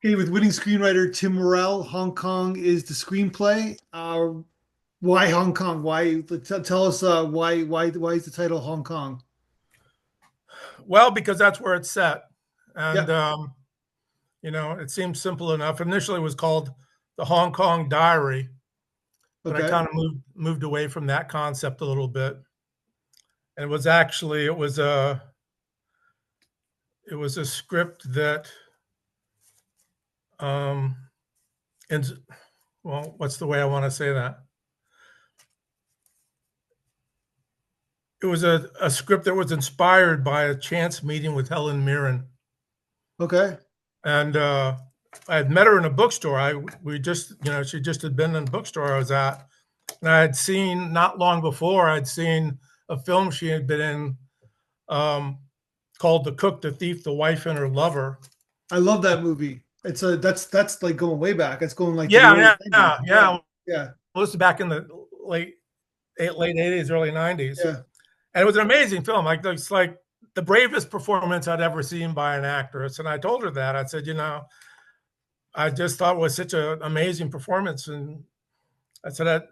Okay, with winning screenwriter Tim Morell, Hong Kong is the screenplay. Why Hong Kong? Why? Tell us why is the title Hong Kong? Well, because that's where it's set. And, Yeah. it seems simple enough. Initially, it was called the Hong Kong Diary, but I Okay. kind of moved away from that concept a little bit. And it was a script that, um, and well, what's the way I want to say that? It was a script that was inspired by a chance meeting with Helen Mirren. Okay. And I had met her in a bookstore. We just, she just had been in a bookstore I was at, and I had seen not long before. I'd seen a film she had been in called "The Cook, the Thief, the Wife, and Her Lover." I love that movie. That's like going way back. It's going like to the Yeah, early yeah, 90s. yeah, Yeah. yeah. Yeah. Well, this is back in the late late '80s, early '90s, Yeah. and it was an amazing film. Like it's like the bravest performance I'd ever seen by an actress. And I told her that. I said, I just thought it was such an amazing performance. And I said, that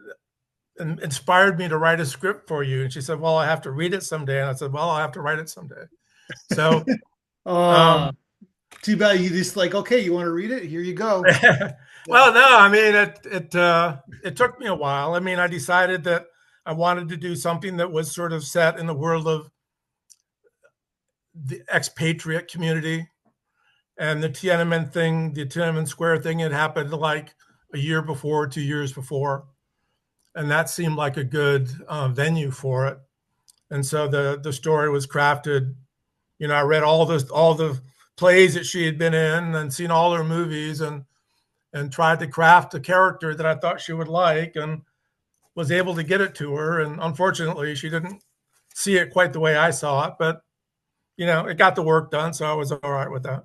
inspired me to write a script for you. And she said, well, I have to read it someday. And I said, well, I'll have to write it someday. So, Uh, um, too bad you just like, okay, you want to read it? Here you go. Yeah. well, no, I mean, it took me a while. I mean, I decided that I wanted to do something that was sort of set in the world of the expatriate community. And the Tiananmen Square thing had happened like a year before, 2 years before. And that seemed like a good venue for it. And so the story was crafted. I read all the plays that she had been in and seen all her movies, and tried to craft a character that I thought she would like, and was able to get it to her. And unfortunately, she didn't see it quite the way I saw it, but it got the work done, so I was all right with that.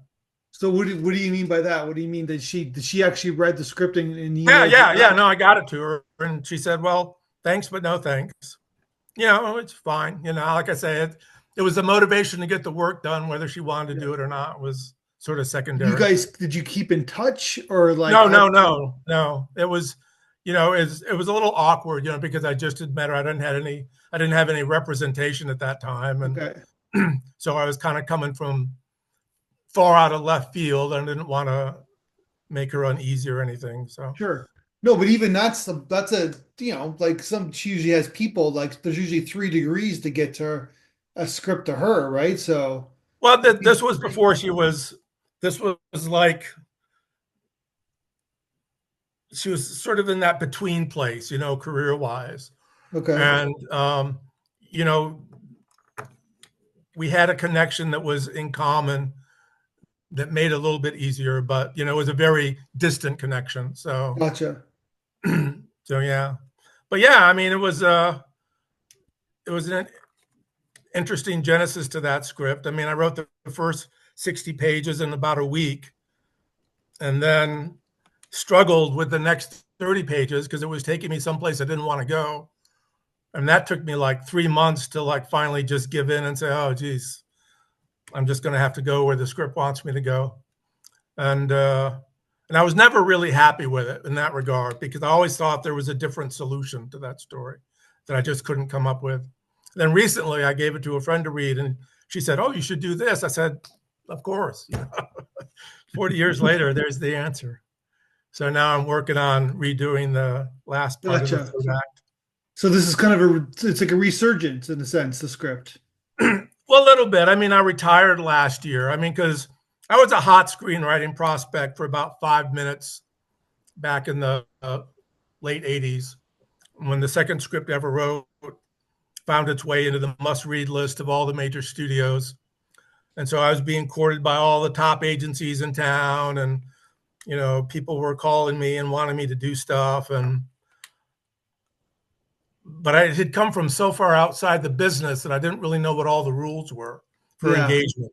So what do you mean by that? What do you mean? Did she actually read the script and Yeah, emailed you yeah, yeah. back? No, I got it to her, and she said, "Well, thanks, but no thanks." It's fine. Like I said, it was the motivation to get the work done. Whether she wanted to Yeah. do it or not was sort of You secondary. guys, did you keep in touch or like No, how? no, no, no. It was a little awkward, because I just had met her. I didn't have any representation at that time, and Okay. so I was kind of coming from far out of left field, and didn't want to make her uneasy or anything. So, Sure. No, but even that's a like she usually has people like there's usually 3 degrees to get to a script to her, right? So well, I think this was before she was. This was like she was sort of in that between place, career wise, okay. and you know, we had a connection that was in common that made it a little bit easier, but it was a very distant connection. So, Gotcha. so yeah, but yeah, I mean, it was an interesting genesis to that script. I mean, I wrote the first 60 pages in about a week, and then struggled with the next 30 pages because it was taking me someplace I didn't want to go. And that took me like 3 months to like finally just give in and say, oh, geez, I'm just going to have to go where the script wants me to go. And I was never really happy with it in that regard because I always thought there was a different solution to that story that I just couldn't come up with. Then recently I gave it to a friend to read, and she said, oh, you should do this. I said, of course. 40 years later, there's the answer. So now I'm working on redoing the last part of the Gotcha. third act. So this is kind of it's like a resurgence in a sense, the script. Well, a little bit. I mean, I retired last year. I mean, because I was a hot screenwriting prospect for about 5 minutes back in the late 80s when the second script ever wrote found its way into the must read list of all the major studios. And so I was being courted by all the top agencies in town, and people were calling me and wanting me to do stuff. But I had come from so far outside the business that I didn't really know what all the rules were for Yeah. engagement.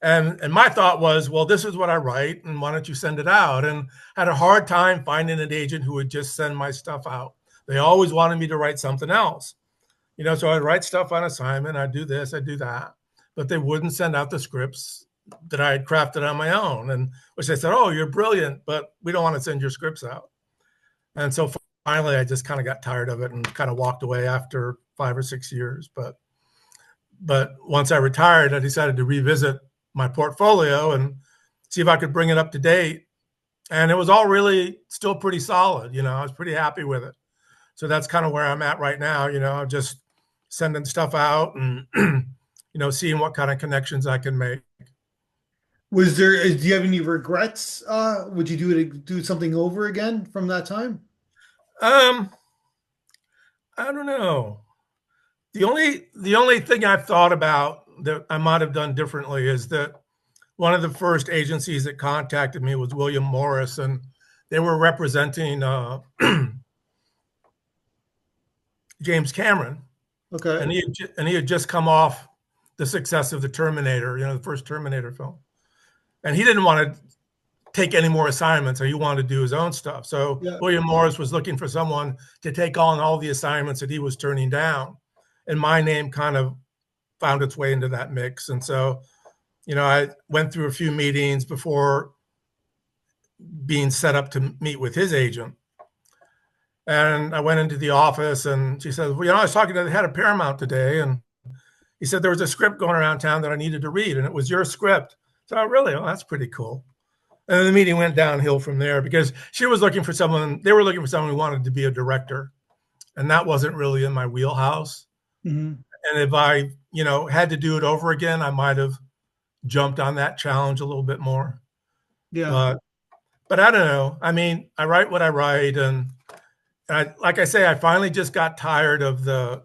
And my thought was, well, this is what I write, and why don't you send it out? And I had a hard time finding an agent who would just send my stuff out. They always wanted me to write something else. So I'd write stuff on assignment, I'd do this, I'd do that, but they wouldn't send out the scripts that I had crafted on my own, and which they said, "Oh, you're brilliant, but we don't want to send your scripts out." And so finally, I just kind of got tired of it and kind of walked away after 5 or 6 years. But once I retired, I decided to revisit my portfolio and see if I could bring it up to date. And it was all really still pretty solid. I was pretty happy with it. So that's kind of where I'm at right now. Just sending stuff out and seeing what kind of connections I can make. Do you have any regrets? Would you do something over again from that time? Um, I don't know. The only thing I've thought about that I might have done differently is that one of the first agencies that contacted me was William Morris, and they were representing James Cameron, Okay. and he had just come off the success of the Terminator, the first Terminator film, and he didn't want to take any more assignments, or he wanted to do his own stuff. So Yeah. William Morris was looking for someone to take on all the assignments that he was turning down, and my name kind of found its way into that mix. And so, I went through a few meetings before being set up to meet with his agent. And I went into the office and she said, "Well, I was talking to the head of Paramount today, and he said there was a script going around town that I needed to read, and it was your script." So, "Oh, really? Oh, that's pretty cool." And then the meeting went downhill from there because they were looking for someone who wanted to be a director. And that wasn't really in my wheelhouse. Hmm. And if I, had to do it over again, I might have jumped on that challenge a little bit more. Yeah. But I don't know. I mean, I write what I write, and like I say, I finally just got tired of the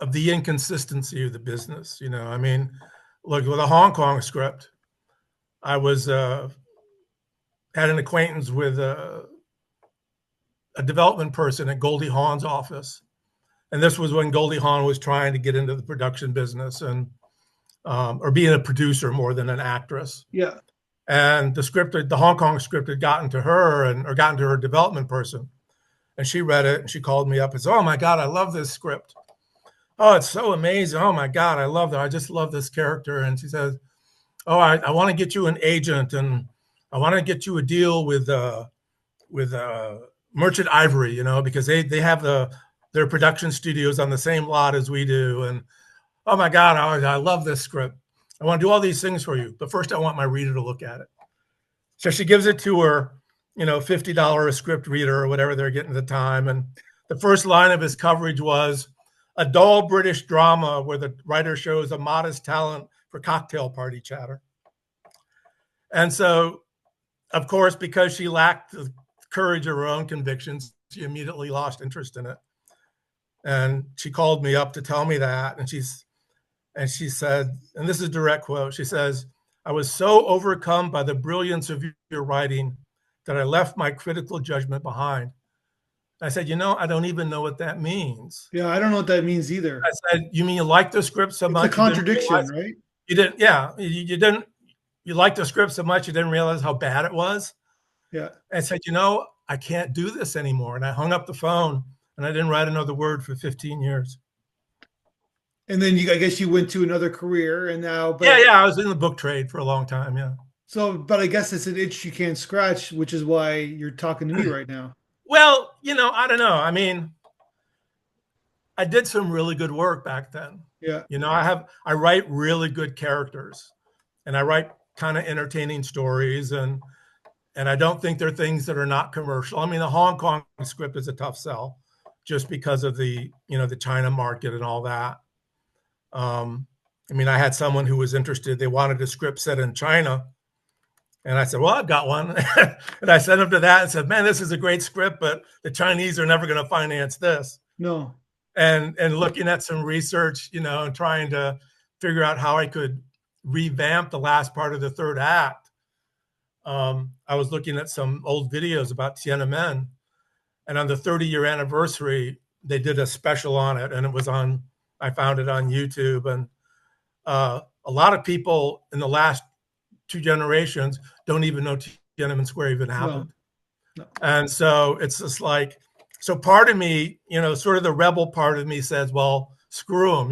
inconsistency of the business. I mean, look, with a Hong Kong script, I was had an acquaintance with a development person at Goldie Hawn's office, and this was when Goldie Hawn was trying to get into the production business and or being a producer more than an actress. Yeah. And the Hong Kong script had gotten to her or gotten to her development person, and she read it and she called me up and said, "Oh my God, I love this script. Oh, it's so amazing. Oh my God, I love that. I just love this character." And she says, "Oh, I want to get you an agent, and I want to get you a deal with Merchant Ivory, because they have their production studios on the same lot as we do. And oh my God, I love this script. I want to do all these things for you, but first I want my reader to look at it." So she gives it to her, $50 a script reader or whatever they're getting at the time. And the first line of his coverage was a dull British drama where the writer shows a modest talent for cocktail party chatter. And so, of course, because she lacked the courage of her own convictions, she immediately lost interest in it. And she called me up to tell me that. And she said, and this is a direct quote, she says, "I was so overcome by the brilliance of your writing that I left my critical judgment behind." I said, "I don't even know what that means." Yeah. I don't know what that means either. I said, "You mean you liked the script so It's a much you didn't contradiction, realize right? you didn't, yeah, you didn't, you liked the script so much you didn't realize how bad it was?" Yeah. I said, "I can't do this anymore." And I hung up the phone and I didn't write another word for 15 years. And then I guess you went to another career and now, Yeah, but yeah, I was in the book trade for a long time. Yeah. but I guess it's an itch you can't scratch, which is why you're talking to me right now. Well, I don't know. I mean, I did some really good work back then. Yeah. I write really good characters, and I write kind of entertaining stories, and I don't think they're things that are not commercial. I mean, the Hong Kong script is a tough sell just because of the China market and all that. I mean, I had someone who was interested. They wanted a script set in China. And I said, "Well, I've got one." And I sent them to that and said, "Man, this is a great script, but the Chinese are never going to finance this." No. And looking at some research, and trying to figure out how I could revamp the last part of the third act. I was looking at some old videos about Tiananmen, and on the 30-year anniversary, they did a special on it, and I found it on YouTube. And a lot of people in the last 2 generations don't even know Tiananmen Square even No. happened. No. And so it's just like, so part of me, sort of the rebel part of me says, well, screw them,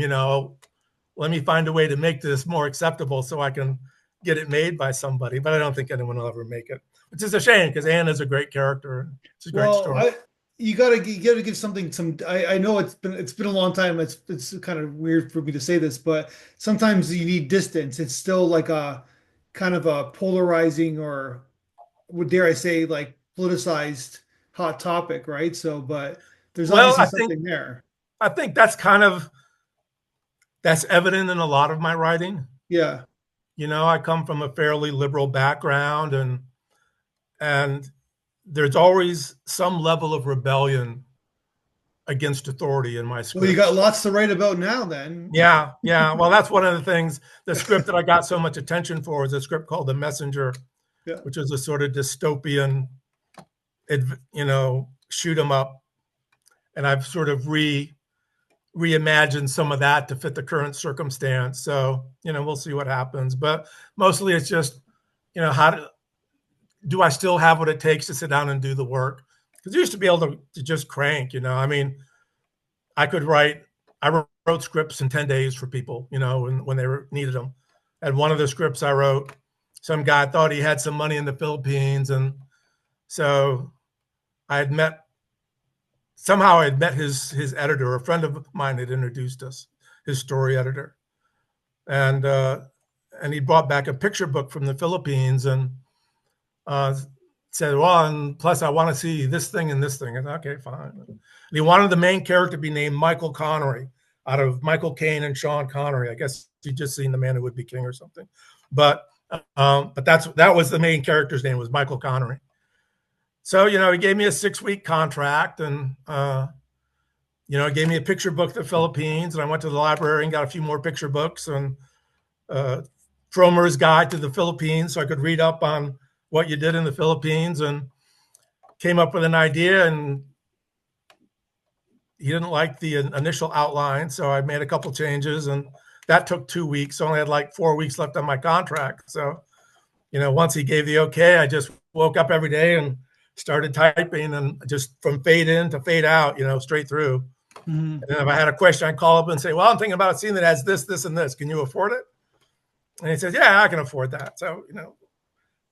let me find a way to make this more acceptable so I can get it made by somebody. But I don't think anyone will ever make it, which is a shame because Anne is a great character. It's a great Well, story. I you gotta give something some. I know it's been a long time. It's kind of weird for me to say this, but sometimes you need distance. It's still like a kind of a polarizing or would dare I say like politicized hot topic, right? So, but there's Well, obviously something there. I think that's kind of that's evident in a lot of my writing. Yeah. You know, I come from a fairly liberal background, and there's always some level of rebellion against authority in my Well, you got scripts. lots to write about now then. Yeah, yeah. Well, that's one of the things. The script that I got so much attention for is a script called The Messenger, Yeah. which is a sort of dystopian, shoot 'em up. And I've sort of reimagined some of that to fit the current circumstance. So, we'll see what happens. But mostly it's just, how do I still have what it takes to sit down and do the work? Because you used to be able to just crank, I mean, I wrote scripts in 10 days for people, when they needed them. And one of the scripts I wrote, some guy thought he had some money in the Philippines. And so I had met, somehow I had met his editor. A friend of mine had introduced us, his story editor. And he brought back a picture book from the Philippines and uh, said, well, and plus I want to see this thing and this thing. And okay, fine. And he wanted the main character to be named Michael Connery, out of Michael Caine and Sean Connery. I guess he'd just seen The Man Who Would Be King or something. But that was the main character's name, was Michael Connery. So, he gave me a 6-week contract and, gave me a picture book of the Philippines. And I went to the library and got a few more picture books and Fromer's Guide to the Philippines, so I could read up on what you did in the Philippines, and came up with an idea. And he didn't like the initial outline, so I made a couple changes, and that took 2 weeks. So I only had like 4 weeks left on my contract. So, once he gave the okay, I just woke up every day and started typing, and just from fade in to fade out, straight through. Mhm. And then if I had a question, I'd call up and say, well, I'm thinking about a scene that has this, this, and this. Can you afford it? And he says, yeah, I can afford that. So,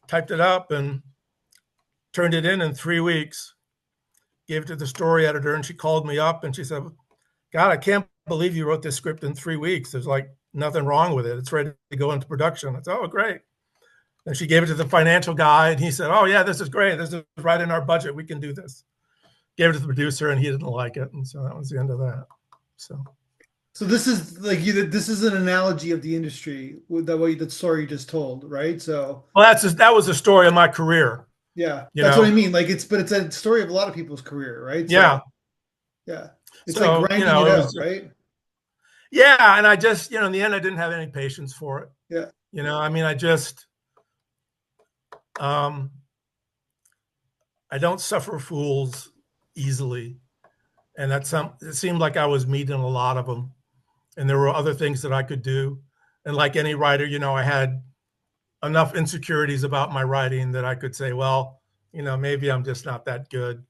typed it up and turned it in 3 weeks, gave it to the story editor, and she called me up and she said, God, I can't believe you wrote this script in 3 weeks. There's like nothing wrong with it. It's ready to go into production. I said, oh, great. And she gave it to the financial guy, and he said, oh, yeah, this is great. This is right in our budget. We can do this. Gave it to the producer, and he didn't like it. And so that was the end of that. So. So this is like this is an analogy of the industry with that story you just told, right? So Well, that was the story of my career. yeah, You that's what I know, mean. Like but it's a story of a lot of people's career, right? yeah. So yeah, it's like So grinding it it out, was, right? yeah. And I just, in the end, I didn't have any patience for it. Yeah. I mean, um, I don't suffer fools easily, and it seemed like I was meeting a lot of them, and there were other things that I could do. And like any writer, I had enough insecurities about my writing that I could say, well, maybe I'm just not that good,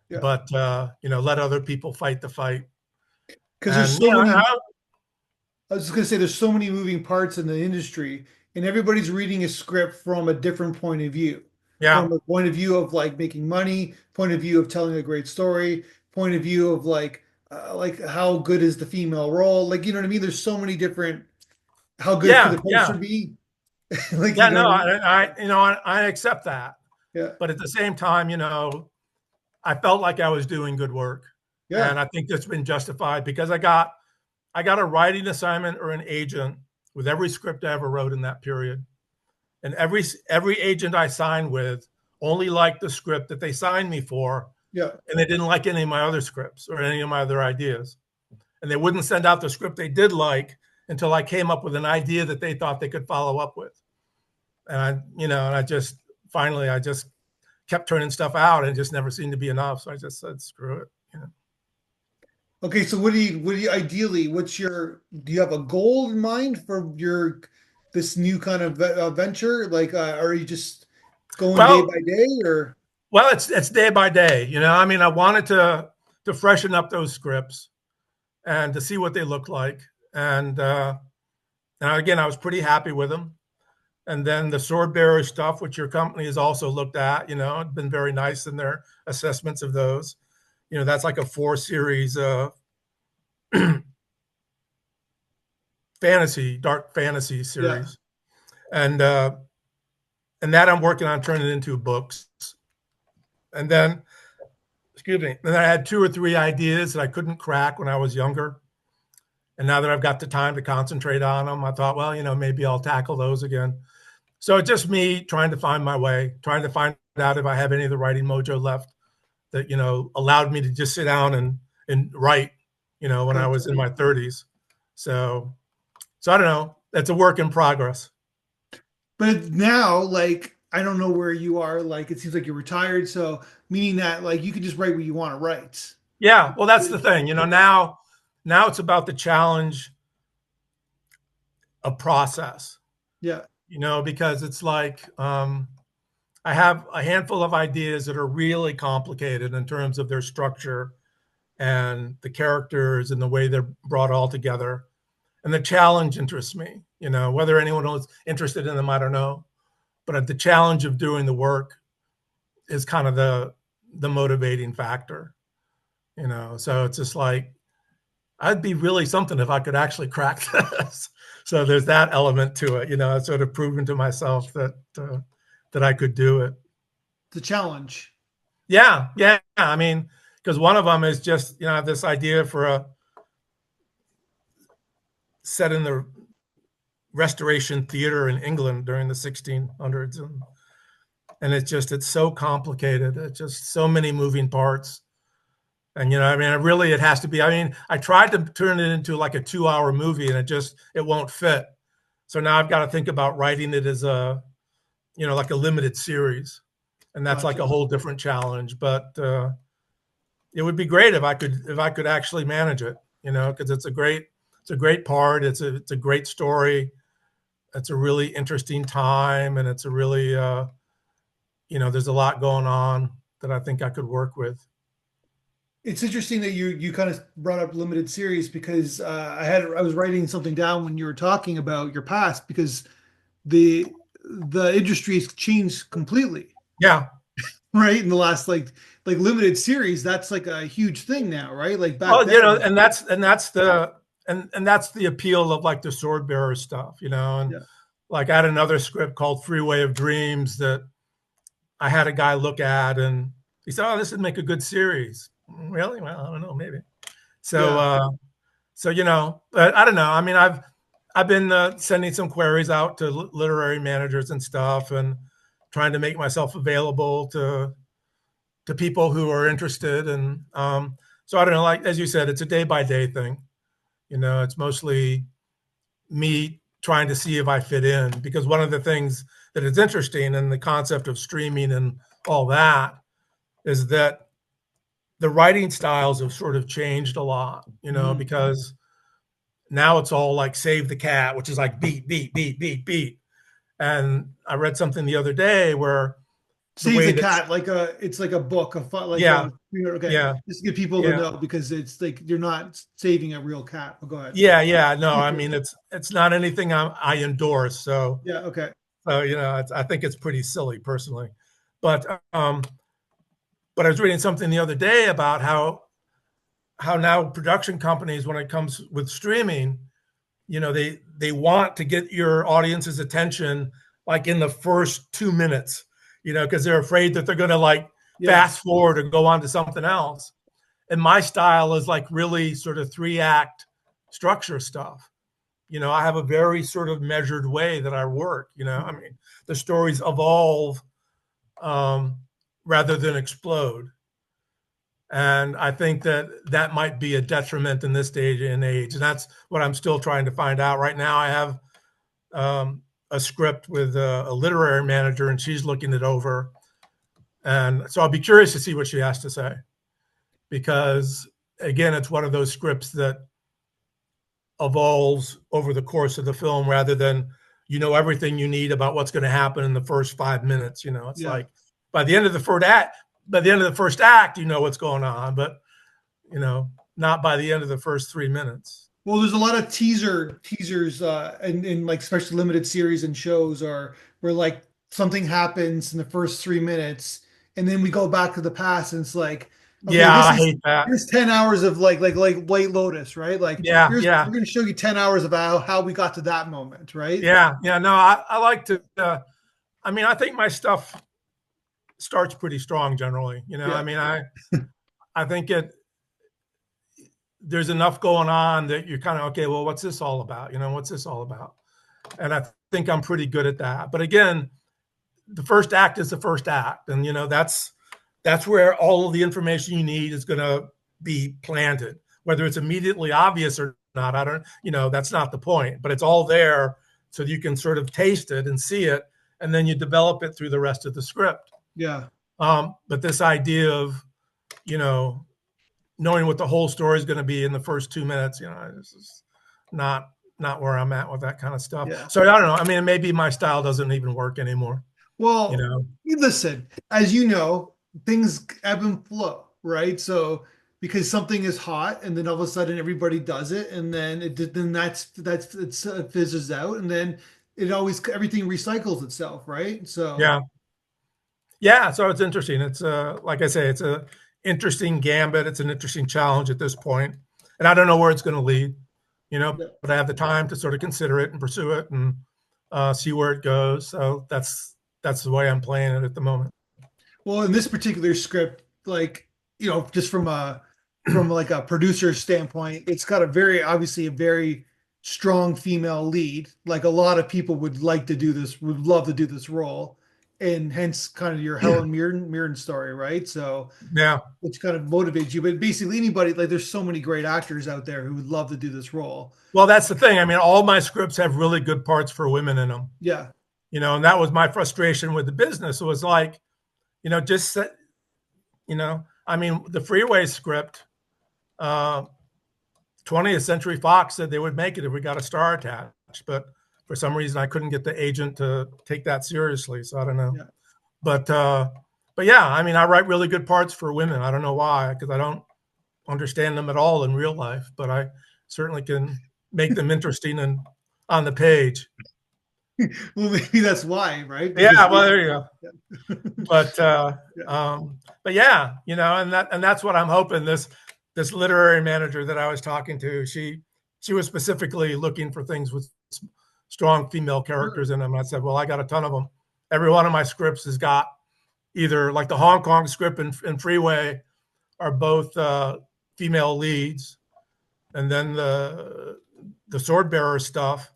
Yeah. but let other people fight the fight. Because there's And so many. I was just gonna say there's so many moving parts in the industry, and everybody's reading a script from a different point of view. yeah, From a point of view of like making money, point of view of telling a great story, point of view of like how good is the female role? Like you know what I mean? There's so many different. How good could yeah, the yeah, poster be? Like you yeah. know what No, I mean? I accept that, Yeah. but at the same time, I felt like I was doing good work, Yeah. and I think that's been justified because I got a writing assignment or an agent with every script I ever wrote in that period, and every agent I signed with only liked the script that they signed me for, Yeah. and they didn't like any of my other scripts or any of my other ideas, and they wouldn't send out the script they did like until I came up with an idea that they thought they could follow up with, and I just kept turning stuff out, and it just never seemed to be enough, so I just said screw it. Okay, so what do you ideally, do you have a goal in mind for this new kind of venture? Like, are you just going day Well, by day or? Well, it's day by day. I mean, I wanted to freshen up those scripts and to see what they look like. And And again, I was pretty happy with them. And then the sword bearer stuff, which your company has also looked at, been very nice in their assessments of those. That's like a 4 series dark fantasy Yeah. series, and that I'm working on turning into books. And then, excuse me, then I had 2 or 3 ideas that I couldn't crack when I was younger. And now that I've got the time to concentrate on them, I thought, well, maybe I'll tackle those again. So it's just me trying to find my way, trying to find out if I have any of the writing mojo left that, allowed me to just sit down and write, when I was Gotcha. in my 30s. So I don't know. That's a work in progress. But now, like, I don't know where you are. Like, it seems like you're retired. So, meaning that, like, you can just write what you want to write. Yeah, well, that's the thing. Now it's about the challenge of process. Yeah. Because it's like I have a handful of ideas that are really complicated in terms of their structure and the characters and the way they're brought all together. And the challenge interests me. Whether anyone is interested in them, I don't know. But the challenge of doing the work is kind of the motivating factor. So it's just like I'd be really something if I could actually crack this. So there's that element to it. I've sort of proven to myself that I could do it. It's a challenge. Yeah, yeah. I mean, because one of them is just this idea for a set in the Restoration theater in England during the 1600s, and it's so complicated. It's just so many moving parts. And I mean, it has to be. I mean, I tried to turn it into like a 2-hour movie, and it won't fit. So now I've got to think about writing it as like a limited series, and that's like a Gotcha. whole different challenge. But it would be great if I could actually manage it, because it's a great part. It's a great story. It's a really interesting time, and it's a really there's a lot going on that I think I could work with. It's interesting that you kind of brought up limited series because I was writing something down when you were talking about your past because the industry has changed completely, Yeah. right? In the last like limited series, that's like a huge thing now, right? Like back Well, then, and that's the appeal of like the sword bearer stuff, and yeah, like I had another script called Freeway of Dreams that I had a guy look at, and he said, "Oh, this would make a good series." Really? Well, I don't know, maybe. So, yeah. but I don't know. I mean, I've been sending some queries out to literary managers and stuff, and trying to make myself available to people who are interested. And so I don't know. Like as you said, it's a day by day thing. It's mostly me trying to see if I fit in, because one of the things that is interesting in the concept of streaming and all that is that the writing styles have sort of changed a lot, Mhm. because now it's all like save the cat, which is like beat, beat, beat, beat, beat. And I read something the other day where the Save way the that, cat like it's like a book of like yeah, okay, yeah, just to get people to yeah, know because it's like you're not saving a real cat. Oh, go ahead. yeah, yeah. No, I mean it's not anything I endorse. So, Yeah, okay. I think it's pretty silly personally, but but I was reading something the other day about how now production companies, when it comes with streaming, they want to get your audience's attention like in the first 2 minutes, because they're afraid that they're going to like fast Yes. forward or go on to something else. And my style is like really sort of 3 act structure stuff. I have a very sort of measured way that I work. I mean, the stories evolve um, rather than explode. And I think that might be a detriment in this day and age. And that's what I'm still trying to find out. Right now, I have a script with a literary manager, and she's looking it over. And so I'll be curious to see what she has to say, because, again, it's one of those scripts that evolves over the course of the film rather than everything you need about what's going to happen in the first 5 minutes. It's Yeah. like by the end of the first act, what's going on, but not by the end of the first 3 minutes. Well, there's a lot of teasers in like special limited series and shows are where like something happens in the first 3 minutes and then we go back to the past and it's like, okay, Yeah, this I is hate that. here's 10 hours of like White Lotus, right? Like Yeah, here's yeah, we're gonna show you 10 hours of how we got to that moment, right? yeah, yeah. No, I like to. I mean, I think my stuff starts pretty strong generally. I Yeah. mean, I think there's enough going on that you're kind of okay. Well, what's this all about? What's this all about? And I think I'm pretty good at that. But again, the first act is the first act, and that's where all of the information you need is going to be planted. Whether it's immediately obvious or not, I don't. That's not the point. But it's all there so you can sort of taste it and see it, and then you develop it through the rest of the script. Yeah. But this idea of you know knowing what the whole story is going to be in the first 2 minutes, this is not not where I'm at with that kind of stuff. Yeah. So I don't know. I mean, maybe my style doesn't even work anymore. You Well, know. listen, as you know, things ebb and flow, right? So because something is hot and then all of a sudden everybody does it and then then it fizzes out and then it always everything recycles itself, right? So Yeah. Yeah. So it's interesting. It's like I say, it's a interesting gambit. It's an interesting challenge at this point, and I don't know where it's going to lead. yeah. But I have the time to sort of consider it and pursue it and see where it goes. So that's the way I'm playing it at the moment. Well, in this particular script, like, just from like a producer standpoint, it's got a very obviously a very strong female lead. Like a lot of people would like to do this, would love to do this role. And hence kind of your Helen Mirren story, right? So Yeah. which kind of motivates you. But basically anybody, like there's so many great actors out there who would love to do this role. Well, that's the thing. I mean, all my scripts have really good parts for women in them. Yeah. And that was my frustration with the business. It was like, just set, I mean, the Freeway script, uh, 20th Century Fox said they would make it if we got a star attached, but for some reason I couldn't get the agent to take that seriously. So I don't know. Yeah. But yeah, I mean, I write really good parts for women. I don't know why, because I don't understand them at all in real life, but I certainly can make them interesting and on the page. Well, maybe that's why, right? Because Yeah, well, there you go. But yeah. but yeah, and that's what I'm hoping. This literary manager that I was talking to, she was specifically looking for things with strong female Sure. characters in them. I said, well, I got a ton of them. Every one of my scripts has got either like the Hong Kong script and Freeway are both female leads, and then the sword bearer stuff,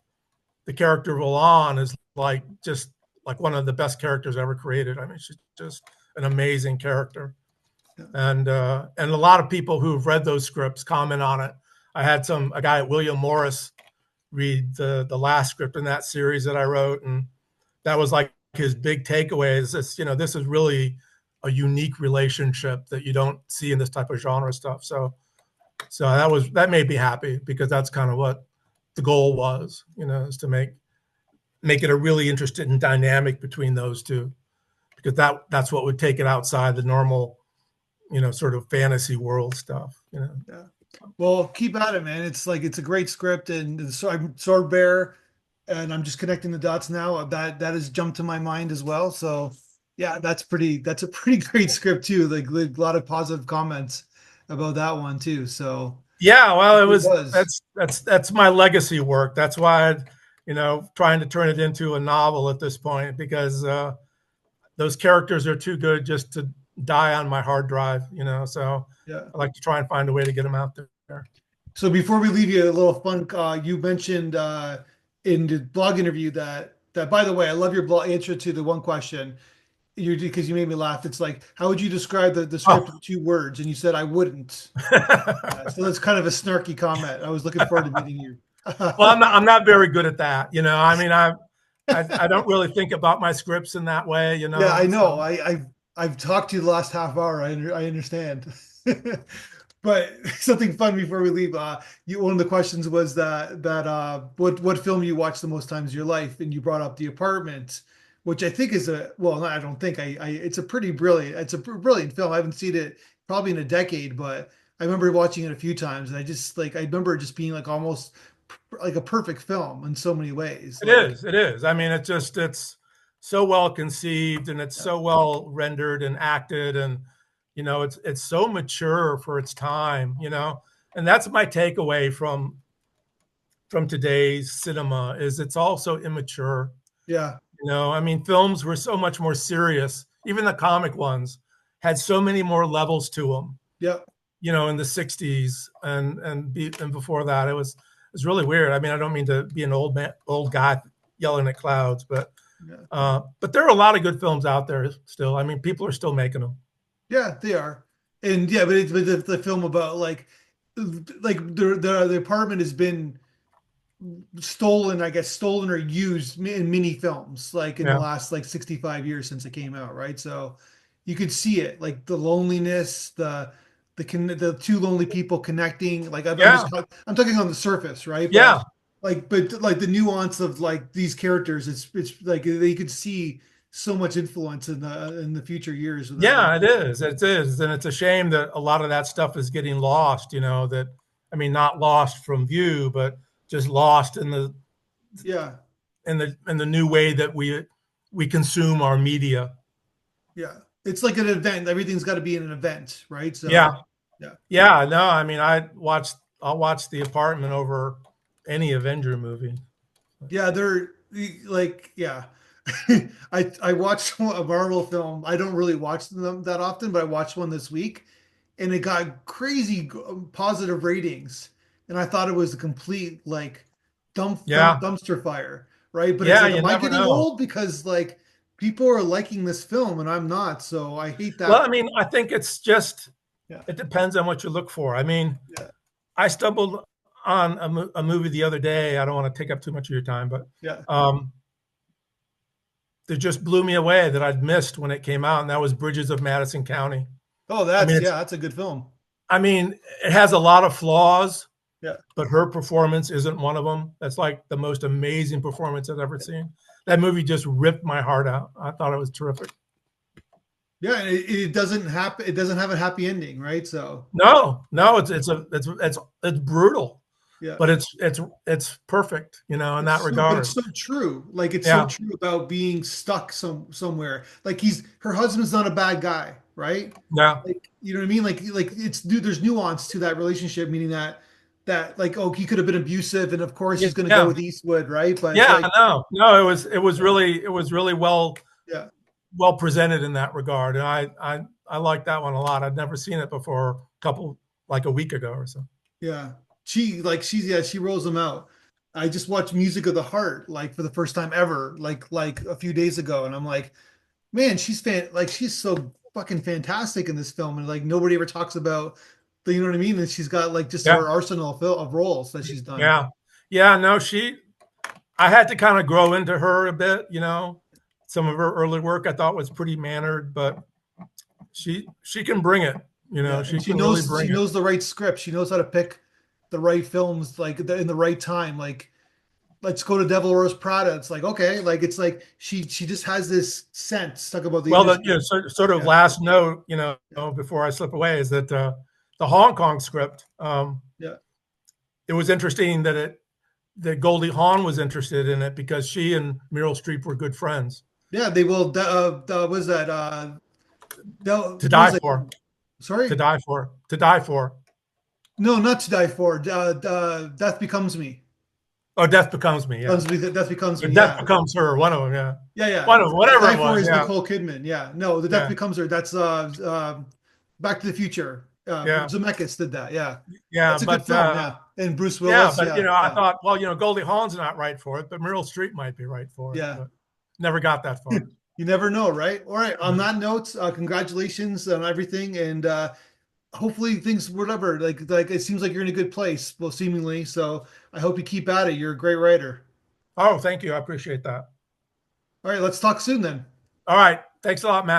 the character Volan is like just like one of the best characters ever created. I mean, she's just an amazing character, Yeah. and a lot of people who've read those scripts comment on it. I had a guy at William Morris read the last script in that series that I wrote, and that was like his big takeaway is this, this is really a unique relationship that you don't see in this type of genre stuff. So that made me happy because that's kind of what the goal was, is to make it a really interesting dynamic between those two, because that's what would take it outside the normal, sort of fantasy world stuff. Yeah. Well, keep at it, man. It's like it's a great script, and I'm Sword Bear, and I'm just connecting the dots now. That has jumped to my mind as well. So, yeah, That's a pretty great script too. Like a lot of positive comments about that one too. So Yeah, well, it was. that's my legacy work. That's why trying to turn it into a novel at this point, because those characters are too good just to die on my hard drive. So Yeah. I like to try and find a way to get them out there. So before we leave you, a little fun. You mentioned in the blog interview that by the way, I love your blog answer to the one question. You because you made me laugh. It's like, how would you describe the script Oh. in 2 words? And you said I wouldn't. So that's kind of a snarky comment. I was looking forward to meeting you. Well, I'm not very good at that. I mean, I don't really think about my scripts in that way. Yeah, I know. So I've talked to you the last half hour. I understand. But something fun before we leave. One of the questions was that what film you watched the most times in your life, and you brought up The Apartment, which I think is I don't think it's a pretty brilliant. It's a brilliant film. I haven't seen it probably in a decade, but I remember watching it a few times, and I just like I remember it just being like almost like a perfect film in so many ways. It Like, is. It is. I mean, it's so well conceived and it's yeah, so well rendered and acted, and it's so mature for its time. And that's my takeaway from today's cinema is it's also immature. yeah, I mean, films were so much more serious. Even the comic ones had so many more levels to them. yeah, In the '60s and before that, it was really weird. I mean, I don't mean to be an old guy yelling at clouds, yeah. but there are a lot of good films out there still. I mean, people are still making them. Yeah, they are. And yeah, but the film about like the apartment has been stolen, I guess, stolen or used in many films, like in the Yeah, last like 65 years since it came out, right? So you could see it, like the loneliness, the two lonely people connecting. Like yeah, I'm talking on the surface, right? But yeah, like the nuance of like these characters, it's like they could see so much influence in the future years of that. yeah. It is. It is, and it's a shame that a lot of that stuff is getting lost. That I mean, not lost from view, but just lost in the Yeah, new way that we consume our media. yeah. It's like an event. Everything's got to be in an event, right? So Yeah, yeah. yeah. No, I mean, I'll watch The Apartment over any Avenger movie. Yeah, they're like, yeah. I watched a Marvel film. I don't really watch them that often, but I watched one this week, and it got crazy positive ratings. And I thought it was a complete like Yeah, dumpster fire, right? But it's yeah. like, You am I never getting know. old because like people are liking this film and I'm not? So I hate Well, that. I mean, I think it's just Yeah, it depends on what you look for. I mean, yeah, I stumbled on a movie the other day. I don't want to take up too much of your time, but yeah. um, that just blew me away that I'd missed when it came out, and that was Bridges of Madison County. Oh, I mean, that's a good film. I mean, it has a lot of flaws, Yeah. but her performance isn't one of them. That's like the most amazing performance I've ever seen. That movie just ripped my heart out. I thought it was terrific. Yeah, and it doesn't happen. It doesn't have a happy ending, right? So No, yeah, no, it's brutal, yeah. but it's perfect, in that But regard. it's so true. Like it's so Yeah, true about being stuck somewhere. Like her husband's not a bad guy, right? yeah, Like you know what I mean? Like it's there's nuance to that relationship, meaning that like oh he could have been abusive, and of course he's going to go yeah, with Eastwood, right? But it's yeah. like No, no, it was really yeah, well presented in that regard, and I like that one a lot. I'd never seen it before, like a week ago or so. yeah. She rolls them out. I just watched Music of the Heart like for the first time ever, like a few days ago, and I'm like man, she's so fucking fantastic in this film, and like nobody ever talks about the, you know what I mean? And she's got like just Yeah, her arsenal of roles that she's done. yeah, yeah. No, I had to kind of grow into her a bit. Some of her early work I thought was pretty mannered, but she can bring it. Yeah, and She can really bring she it. knows the right script. She knows how to pick the right films like in the right time. Like let's go to Devil Wears Prada. It's like okay, like it's like she just has this sense stuck about the Well, industry. sort of Yeah, last note, yeah, before I slip away, is that the Hong Kong script. yeah. It was interesting that Goldie Hawn was interested in it because she and Meryl Streep were good friends. Yeah, they will. Was that? To What was die it? for, to Sorry, die for, to die for. no, not to die for. Death becomes me. Oh, Death Becomes Me. Yeah, Death becomes or me. Death Yeah, Becomes Her. One of them. Yeah, yeah, yeah. one of them, whatever Die it for was. is Yeah, Nicole Kidman. Yeah, no, the Death yeah, Becomes Her. That's Back to the Future. yeah, Zemeckis did that. Yeah, yeah. that's a good But film. Yeah, and Bruce yeah, Willis. but Yeah, I yeah, thought, well, Goldie Hawn's not right for it, but Meryl Streep might be right for it. yeah. But never got that far. You never know, right? All right. On Yeah. that note, congratulations on everything, and hopefully things whatever. Like it seems like you're in a good place, well, seemingly. So I hope you keep at it. You're a great writer. Oh, thank you. I appreciate that. All right, let's talk soon then. All right. Thanks a lot, Matt.